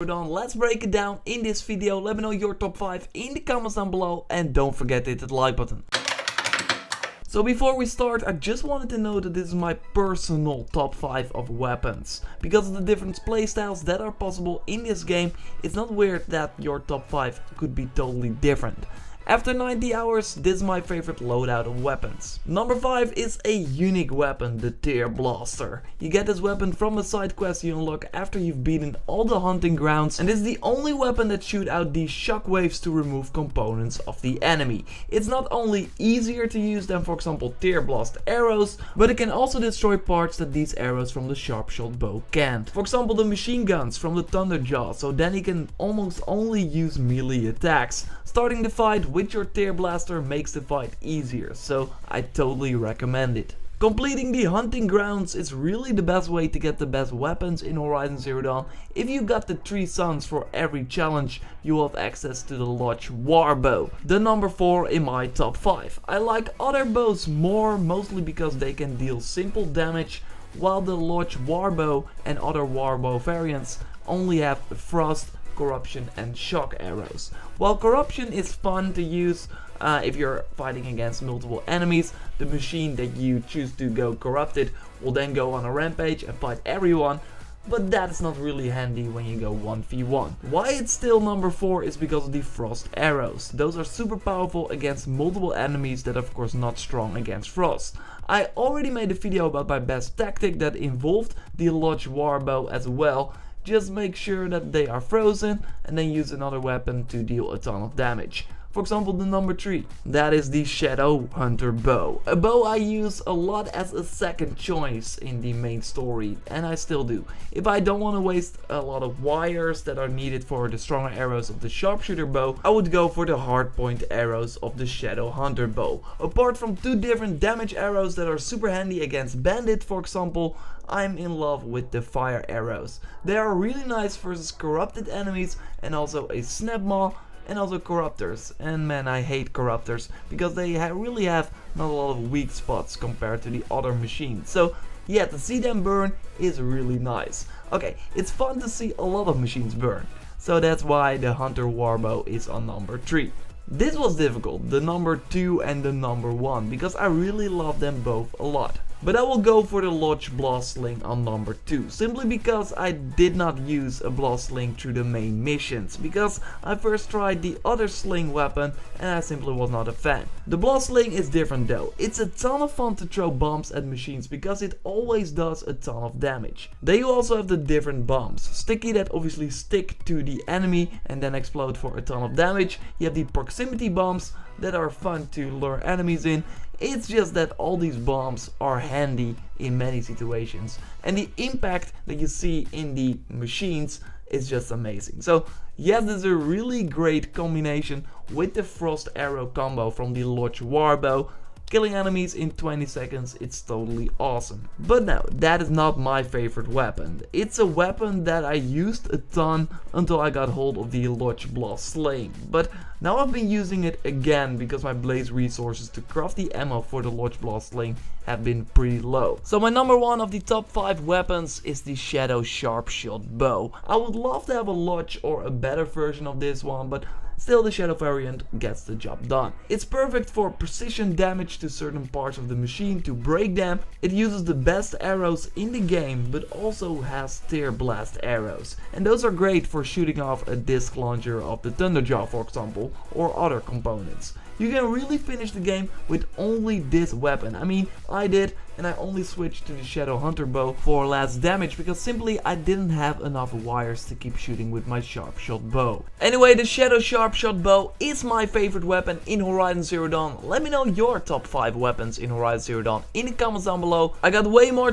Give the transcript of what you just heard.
Let's break it down in this video. Let me know your top 5 in the comments down below and don't forget to hit the like button. So before we start, I just wanted to know that this is my personal top 5 of weapons. Because of the different playstyles that are possible in this game, it's not weird that your top 5 could be totally different. After 90 hours, this is my favorite loadout of weapons. Number 5 is a unique weapon, the Tear Blaster. You get this weapon from a side quest you unlock after you've beaten all the hunting grounds, and this is the only weapon that shoots out these shockwaves to remove components of the enemy. It's not only easier to use than for example Tear Blast arrows, but it can also destroy parts that these arrows from the Sharpshot bow can't. For example the machine guns from the Thunderjaw, so then you can almost only use melee attacks. Starting the fight with your Tear Blaster makes the fight easier, so I totally recommend it. Completing the hunting grounds is really the best way to get the best weapons in Horizon Zero Dawn. If you got the 3 suns for every challenge, you will have access to the Lodge Warbow, the number 4 in my top 5. I like other bows more, mostly because they can deal simple damage, while the Lodge Warbow and other Warbow variants only have frost, corruption and shock arrows. While corruption is fun to use if you're fighting against multiple enemies, the machine that you choose to go corrupted will then go on a rampage and fight everyone, but that's not really handy when you go 1v1. Why it's still number 4 is because of the frost arrows. Those are super powerful against multiple enemies that are of course not strong against frost. I already made a video about my best tactic that involved the Lodge Warbow as well. Just make sure that they are frozen and then use another weapon to deal a ton of damage. For example the number 3, that is the Shadowhunter bow. A bow I use a lot as a second choice in the main story, and I still do. If I don't want to waste a lot of wires that are needed for the stronger arrows of the Sharpshooter bow, I would go for the hardpoint arrows of the Shadowhunter bow. Apart from 2 different damage arrows that are super handy against bandit for example, I'm in love with the fire arrows. They are really nice versus corrupted enemies and also a snapmaw and also corruptors. And man, I hate corruptors because they really have not a lot of weak spots compared to the other machines. So yeah, to see them burn is really nice. Okay, it's fun to see a lot of machines burn. So that's why the Hunter Warbow is on number 3. This was difficult, the number 2 and the number 1, because I really love them both a lot. But I will go for the Lodge Blast Sling on number 2, simply because I did not use a Blast Sling through the main missions, because I first tried the other sling weapon and I simply was not a fan. The Blast Sling is different though. It's a ton of fun to throw bombs at machines because it always does a ton of damage. Then you also have the different bombs. Sticky that obviously stick to the enemy and then explode for a ton of damage. You have the proximity bombs that are fun to lure enemies in. It's just that all these bombs are handy in many situations, and the impact that you see in the machines is just amazing. So yes, this is a really great combination with the frost arrow combo from the Lodge Warbow. Killing enemies in 20 seconds, it's totally awesome. But no, that is not my favorite weapon. It's a weapon that I used a ton until I got hold of the Lodge Blast Sling. But now I've been using it again because my blaze resources to craft the ammo for the Lodge Blast Sling have been pretty low. So my number 1 of the top 5 weapons is the Shadow Sharpshot bow. I would love to have a Lodge or a better version of this one, but still the Shadow variant gets the job done. It's perfect for precision damage to certain parts of the machine to break them. It uses the best arrows in the game, but also has Tear Blast arrows. And those are great for shooting off a disc launcher of the Thunderjaw for example, or other components. You can really finish the game with only this weapon. I mean, I did, and I only switched to the Shadowhunter bow for less damage because simply I didn't have enough wires to keep shooting with my Sharpshot bow. Anyway, the Shadow Sharpshot bow is my favorite weapon in Horizon Zero Dawn. Let me know your top 5 weapons in Horizon Zero Dawn in the comments down below. I got way more